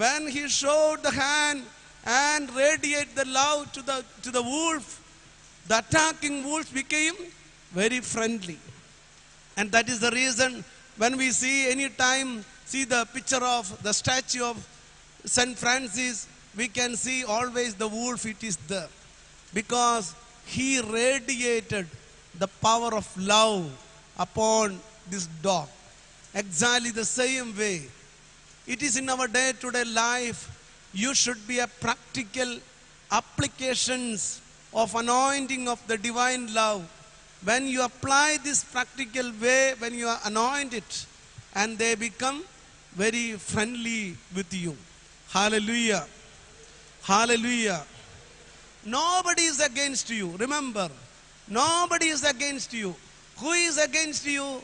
when he showed the hand and radiated the love to the wolf, the attacking wolf became very friendly. And that is the reason when we see any time, see the picture of the statue of St. Francis, we can see always the wolf, it is there. Because he radiated the power of love upon this dog. Exactly the same way. It is in our day-to-day life. You should be a practical applications of anointing of the divine love. When you apply this practical way, when you anoint it, and they become very friendly with you. Hallelujah. Hallelujah. Nobody is against you. Remember, nobody is against you. Who is against you?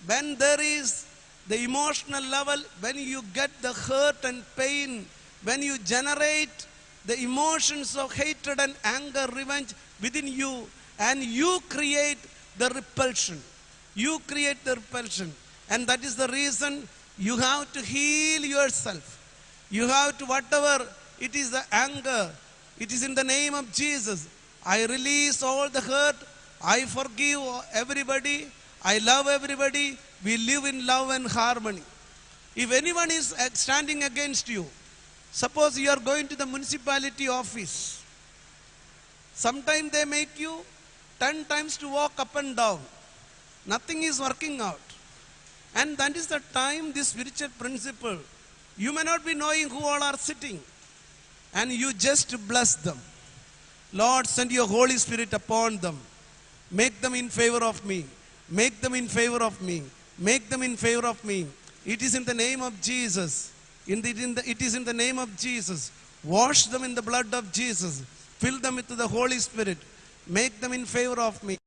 When there is the emotional level, when you get the hurt and pain, when you generate the emotions of hatred and anger, revenge within you, and you create the repulsion. You create the repulsion. And that is the reason you have to heal yourself. You have to, whatever it is, the anger, it is in the name of Jesus. I release all the hurt. I forgive everybody. I love everybody. We live in love and harmony. If anyone is standing against you, suppose you are going to the municipality office. Sometimes they make you 10 times to walk up and down. Nothing is working out. And that is the time, this spiritual principle. You may not be knowing who all are sitting. And you just bless them. Lord, send your Holy Spirit upon them. Make them in favor of me. Make them in favor of me. Make them in favor of me. It is in the name of Jesus. It is in the name of Jesus. Wash them in the blood of Jesus. Fill them with the Holy Spirit. Make them in favor of me.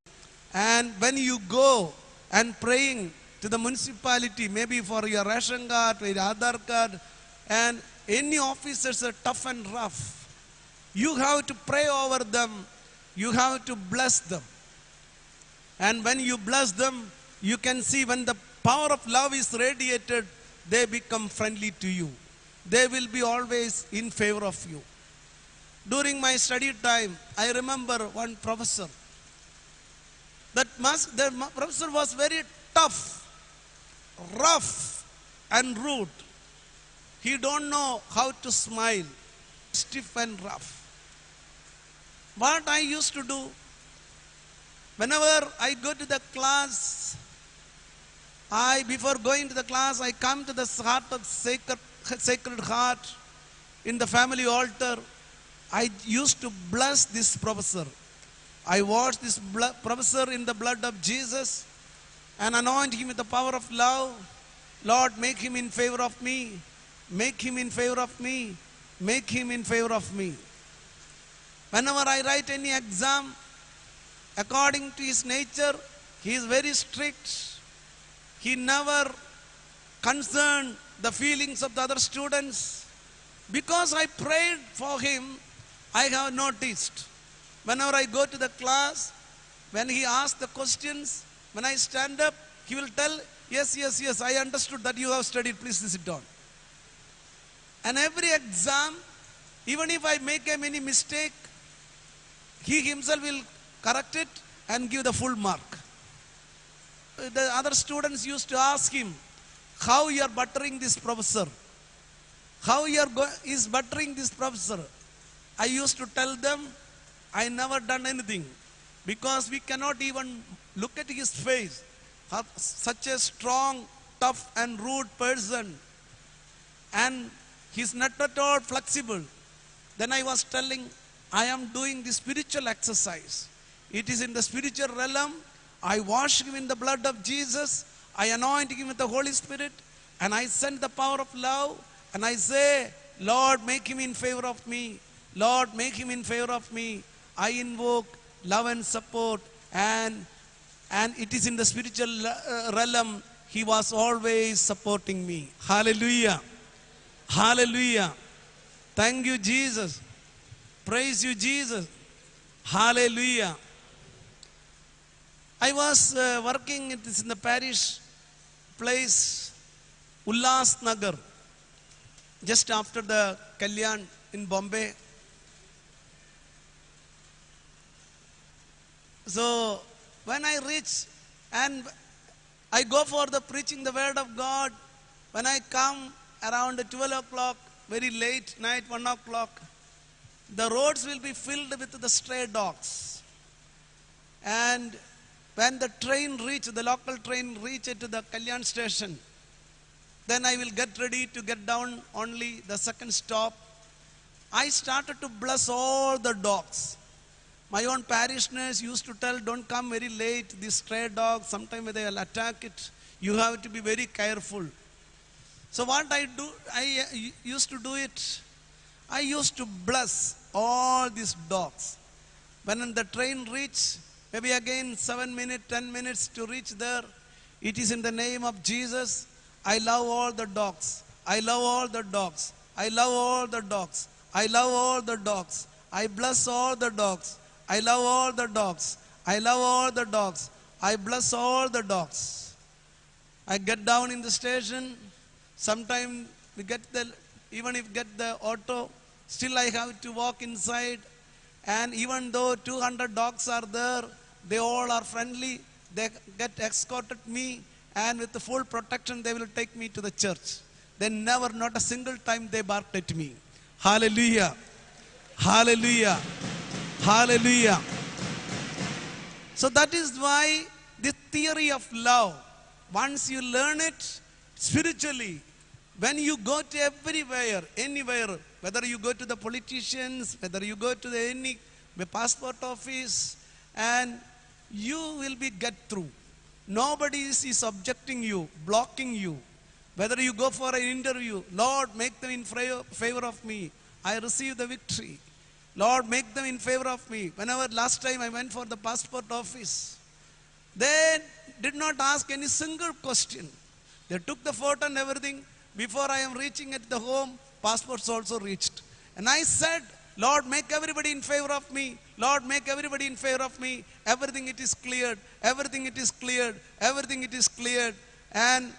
And when you go and praying to the municipality, maybe for your ration card, for your Aadhaar card, and any officers are tough and rough, you have to pray over them. You have to bless them. And when you bless them, you can see when the power of love is radiated, they become friendly to you. They will be always in favor of you. During my study time, I remember one professor. The professor was very tough, rough, and rude. He don't know how to smile, stiff and rough. What I used to do, whenever I go to the class, before going to the class, I come to the heart of Sacred Heart in the family altar. I used to bless this professor. I wash this professor in the blood of Jesus and anoint him with the power of love. Lord, make him in favor of me. Make him in favor of me. Make him in favor of me. Whenever I write any exam, according to his nature, he is very strict. He never concerned the feelings of the other students. Because I prayed for him, I have noticed. Whenever I go to the class, when he asks the questions, when I stand up, he will tell, yes, yes, yes, I understood that you have studied, please sit down. And every exam, even if I make a mini mistake, he himself will correct it and give the full mark. The other students used to ask him, how you are buttering this professor? How you is buttering this professor? I used to tell them, I never done anything. Because we cannot even look at his face. Such a strong, tough and rude person. And he's not at all flexible. Then I was telling, I am doing the spiritual exercise. It is in the spiritual realm. I wash him in the blood of Jesus. I anoint him with the Holy Spirit. And I send the power of love. And I say, Lord, make him in favor of me. Lord, make him in favor of me. I invoke love and support. And it is in the spiritual realm. He was always supporting me. Hallelujah. Hallelujah. Thank you, Jesus. Praise you, Jesus. Hallelujah. I was working in the parish place, Ullas Nagar. just after the Kalyan in Bombay. So when I reach and I go for the preaching the word of God, when I come around 12 o'clock, very late night, 1 o'clock, the roads will be filled with the stray dogs. And when the train reach, the local train reach to the Kalyan station, then I will get ready to get down only the second stop. I started to bless all the dogs. My own parishioners used to tell, don't come very late, these stray dogs, sometimes they will attack it. You have to be very careful. So what I do, I used to do it. I used to bless all these dogs. When the train reach, maybe again 7 minutes, 10 minutes to reach there, it is in the name of Jesus. I love all the dogs. I love all the dogs. I love all the dogs. I love all the dogs. I bless all the dogs. I love all the dogs. I love all the dogs. I bless all the dogs. I get down in the station. Sometimes we get the, even if get the auto, still I have to walk inside. And even though 200 dogs are there, they all are friendly. They get escorted me, and with the full protection they will take me to the church. They never, not a single time they barked at me. Hallelujah. Hallelujah. Hallelujah. So that is why the theory of love, once you learn it spiritually, when you go to everywhere, anywhere, whether you go to the politicians, whether you go to any passport office, and you will be get through. Nobody is objecting you, blocking you. Whether you go for an interview, Lord, make them in favor of me. I receive the victory. Lord, make them in favor of me. Whenever last time I went for the passport office, they did not ask any single question. They took the photo and everything. Before I am reaching at the home, passports also reached. And I said, Lord, make everybody in favor of me. Lord, make everybody in favor of me. Everything it is cleared. Everything it is cleared. Everything it is cleared. And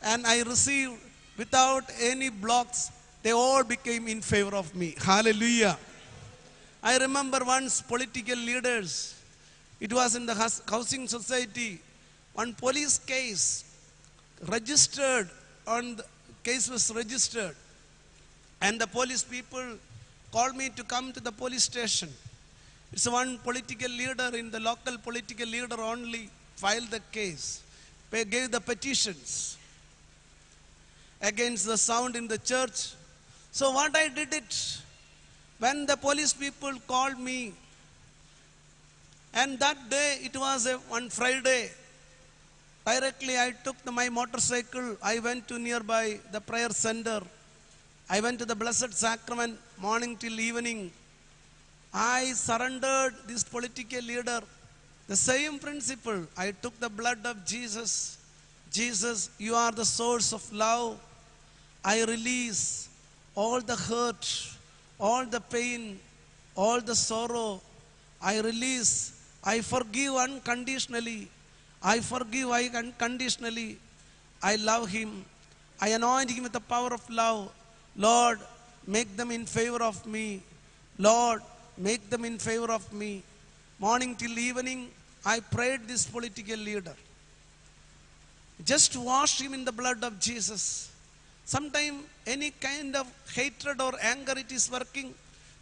I received without any blocks. They all became in favor of me. Hallelujah. I remember once political leaders, it was in the housing society, one police case registered, the case was registered, and the police people called me to come to the police station. It's one political leader, in the local political leader only filed the case, gave the petitions against the sound in the church. So what I did it, when the police people called me, and that day it was one Friday, directly I took my motorcycle, I went to nearby the prayer center. I went to the Blessed Sacrament morning till evening. I surrendered this political leader. The same principle. I took the blood of Jesus. Jesus, you are the source of love. I release all the hurt, all the pain, all the sorrow. I release. I forgive unconditionally. I forgive unconditionally. I love him. I anoint him with the power of love. Lord, make them in favor of me. Lord, make them in favor of me. Morning till evening, I prayed this political leader. Just wash him in the blood of Jesus. Sometimes any kind of hatred or anger it is working,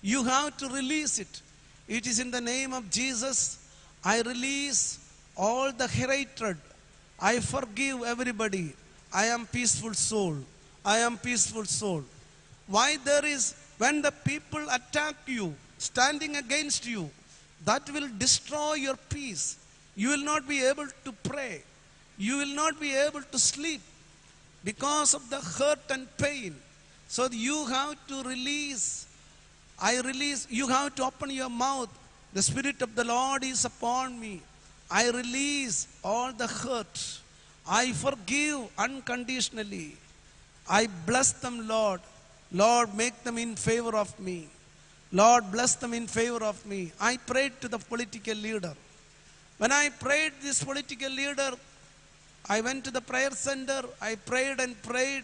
you have to release it. It is in the name of Jesus. I release all the hatred. I forgive everybody. I am peaceful soul. I am peaceful soul. Why there is, when the people attack you, standing against you, that will destroy your peace. You will not be able to pray. You will not be able to sleep because of the hurt and pain. So you have to release. I release. You have to open your mouth. The Spirit of the Lord is upon me. I release all the hurt. I forgive unconditionally. I bless them, Lord. Lord, make them in favor of me. Lord, bless them in favor of me. I prayed to the political leader. When I prayed this political leader, I went to the prayer center. I prayed and prayed.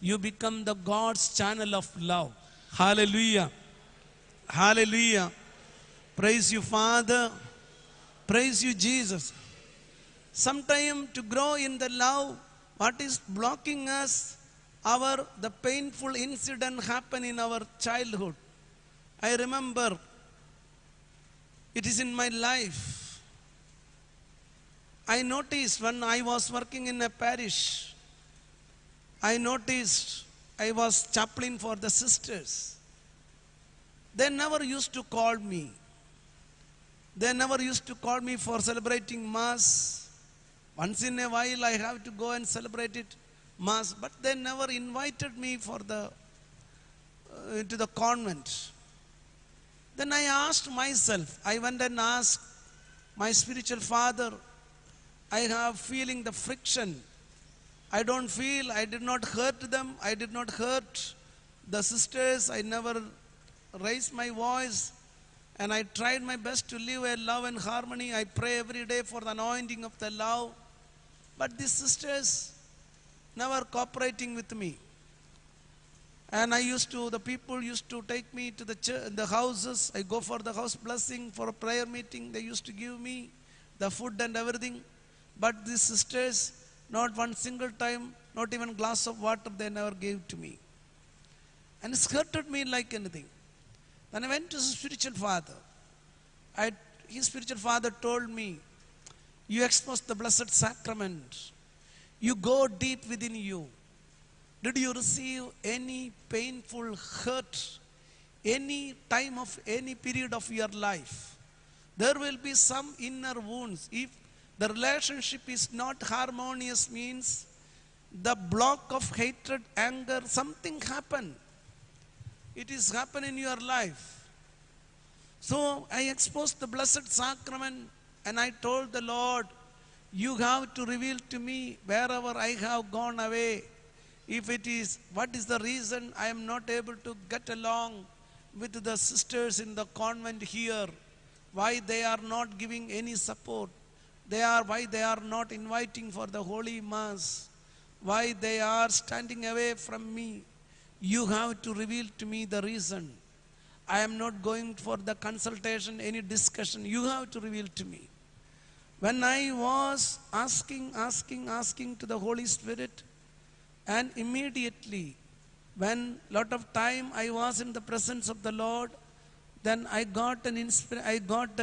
You become the God's channel of love. Hallelujah. Hallelujah. Praise you, Father. Praise you, Jesus. Sometime to grow in the love, what is blocking us? The painful incident happened in our childhood. I remember, it is in my life. I noticed when I was working in a parish, I noticed I was chaplain for the sisters. They never used to call me. They never used to call me for celebrating Mass. Once in a while I have to go and celebrate it, Mass. But they never invited me for into the convent. Then I asked myself, I went and asked my spiritual father, I have feeling the friction. I don't feel, I did not hurt them, I did not hurt the sisters, I never raised my voice, and I tried my best to live a love and harmony. I pray every day for the anointing of the love. But these sisters never cooperating with me. And the people used to take me to the church, the houses. I go for the house blessing, for a prayer meeting. They used to give me the food and everything. But these sisters, not one single time, not even a glass of water, they never gave to me. And it hurted me like anything. Then I went to his spiritual father. His spiritual father told me, you expose the blessed sacrament. You go deep within you. Did you receive any painful hurt, any time of any period of your life? There will be some inner wounds. If the relationship is not harmonious, means the block of hatred, anger, something happened. It is happened in your life. So I exposed the blessed sacrament and I told the Lord, you have to reveal to me wherever I have gone away. If it is, what is the reason I am not able to get along with the sisters in the convent here? Why they are not giving any support? Why they are not inviting for the Holy Mass? Why they are standing away from me? You have to reveal to me the reason. I am not going for the consultation, any discussion. You have to reveal to me. When I was asking to the Holy Spirit, and immediately, when lot of time I was in the presence of the Lord, then I got I got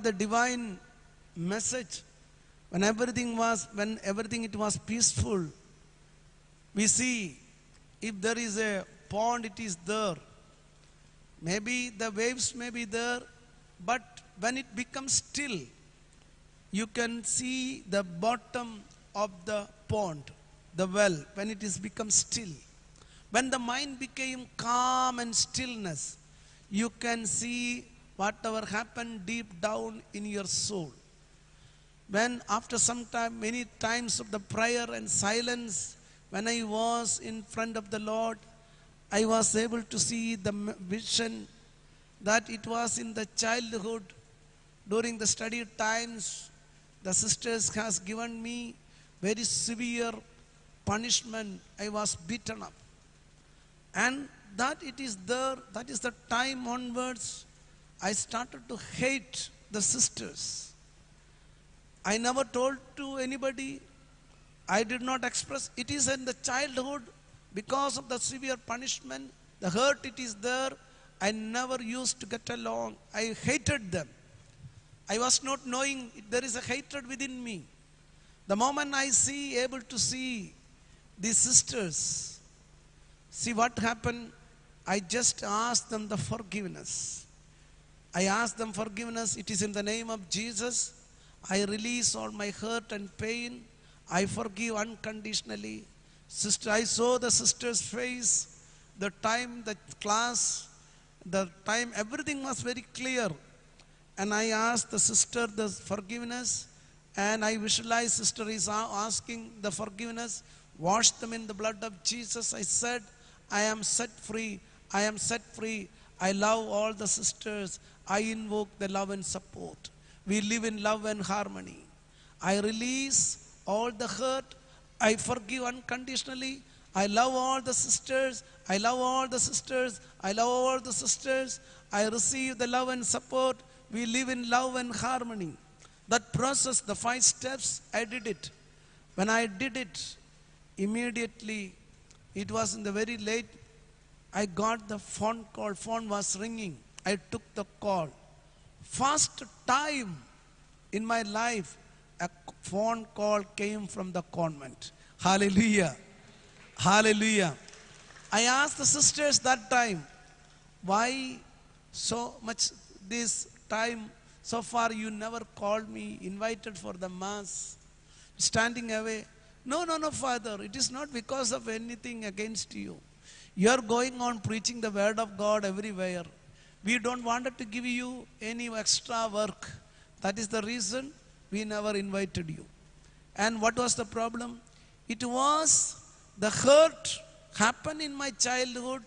the divine message. When everything it was peaceful. We see, if there is a pond, it is there. Maybe the waves may be there, but when it becomes still, you can see the bottom of the pond, the well, when it is become still. When the mind became calm and stillness, you can see whatever happened deep down in your soul. When after some time, many times of the prayer and silence, when I was in front of the Lord, I was able to see the vision that it was in the childhood, during the study times, the sisters has given me very severe punishment. I was beaten up. And that it is there, that is the time onwards, I started to hate the sisters. I never told to anybody. I did not express. It is in the childhood, because of the severe punishment, the hurt it is there. I never used to get along. I hated them. I was not knowing there is a hatred within me. The moment I able to see these sisters, see what happened, I just asked them the forgiveness. I asked them forgiveness. It is in the name of Jesus. I release all my hurt and pain. I forgive unconditionally. Sister, I saw the sister's face, the time, the class, the time, everything was very clear. And I asked the sister the forgiveness, and I visualized sister is asking the forgiveness. Wash them in the blood of Jesus. I said, I am set free. I am set free. I love all the sisters. I invoke the love and support. We live in love and harmony. I release all the hurt, I forgive unconditionally. I love all the sisters. I love all the sisters. I love all the sisters. I receive the love and support. We live in love and harmony. That process, the 5 steps, I did it. When I did it, immediately, it was in the very late, I got the phone call. Phone was ringing. I took the call. First time in my life, a phone call came from the convent. Hallelujah. Hallelujah. I asked the sisters that time, why so much this time? So far you never called me, invited for the mass, standing away. No, Father, it is not because of anything against you. You are going on preaching the word of God everywhere. We don't want to give you any extra work. That is the reason we never invited you. And what was the problem? It was the hurt happened in my childhood,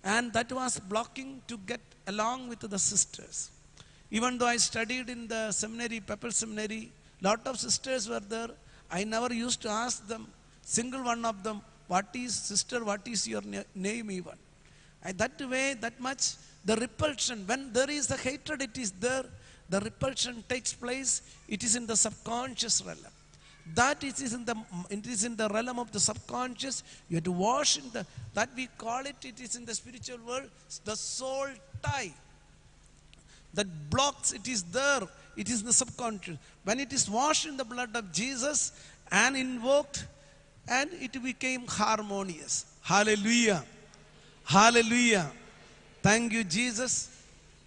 and that was blocking to get along with the sisters. Even though I studied in the seminary, Pepper Seminary, lot of sisters were there. I never used to ask them, single one of them, what is sister, what is your name even? And that way, that much, the repulsion, when there is the hatred, it is there, the repulsion takes place, it is in the subconscious realm. That it is in the realm of the subconscious. You have to wash in the, that we call it, it is in the spiritual world, the soul tie. That blocks, it is there, it is in the subconscious. When it is washed in the blood of Jesus and invoked, and it became harmonious. Hallelujah. Hallelujah. Thank you, Jesus.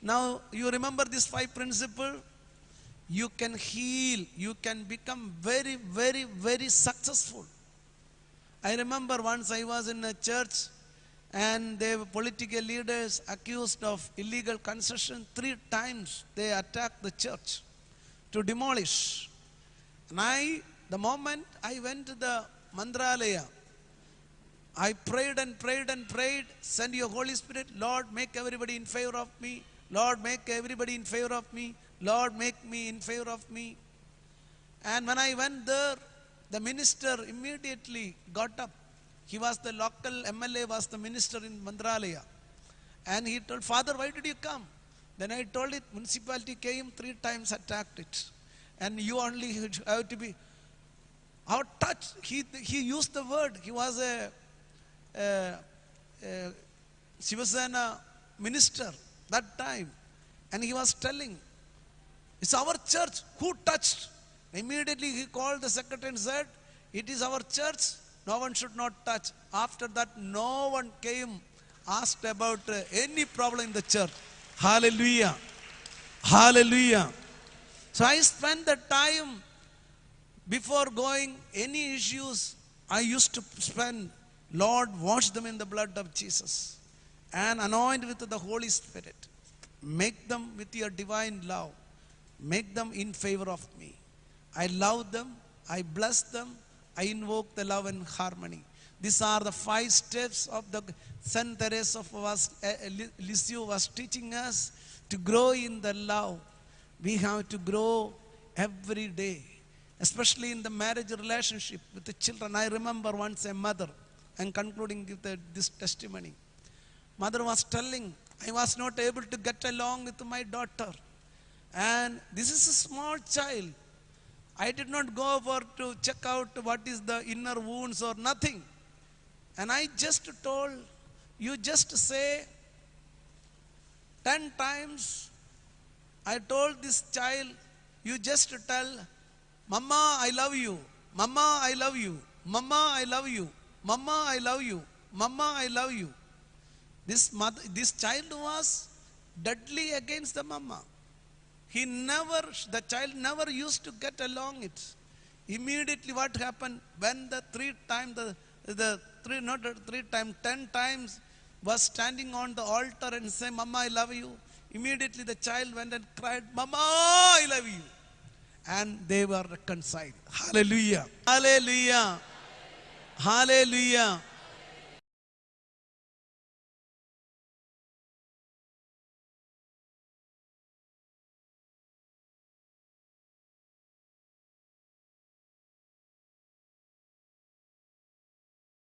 Now, you remember this 5 principles? You can heal. You can become very, very, very successful. I remember once I was in a church and they were political leaders accused of illegal construction. 3 times they attacked the church to demolish. And the moment I went to the Mandralaya, I prayed and prayed and prayed, send your Holy Spirit, Lord, make everybody in favor of me. Lord, make everybody in favor of me. Lord, make me in favor of me. And when I went there, the minister immediately got up. He was the local MLA, was the minister in Mandralaya. And he told, Father, why did you come? Then I told it, municipality came 3 times, attacked it. And you only have to be, our touch, he used the word, he was a Shivasena minister that time. And he was telling, it's our church, who touched? Immediately he called the secretary and said, it is our church, no one should not touch. After that, no one came, asked about any problem in the church. Hallelujah. Hallelujah. So I spent the time before going any issues, I used to spend, Lord, wash them in the blood of Jesus and anoint with the Holy Spirit. Make them with your divine love. Make them in favor of me. I love them. I bless them. I invoke the love and harmony. These are the 5 steps of the Saint Teresa of Lisieux was teaching us to grow in the love. We have to grow every day, especially in the marriage relationship with the children. I remember once a mother, and concluding with this testimony. Mother was telling, I was not able to get along with my daughter. And this is a small child. I did not go over to check out what is the inner wounds or nothing. And I just told, you just say 10 times. I told this child, you just tell, Mama, I love you. Mama, I love you. Mama, I love you. Mama, I love you. Mama, I love you. This child was deadly against the mama. The child never used to get along it. Immediately what happened, when the 10 times was standing on the altar and say, Mama, I love you. Immediately the child went and cried, Mama, I love you. And they were reconciled. Hallelujah. Hallelujah. Hallelujah.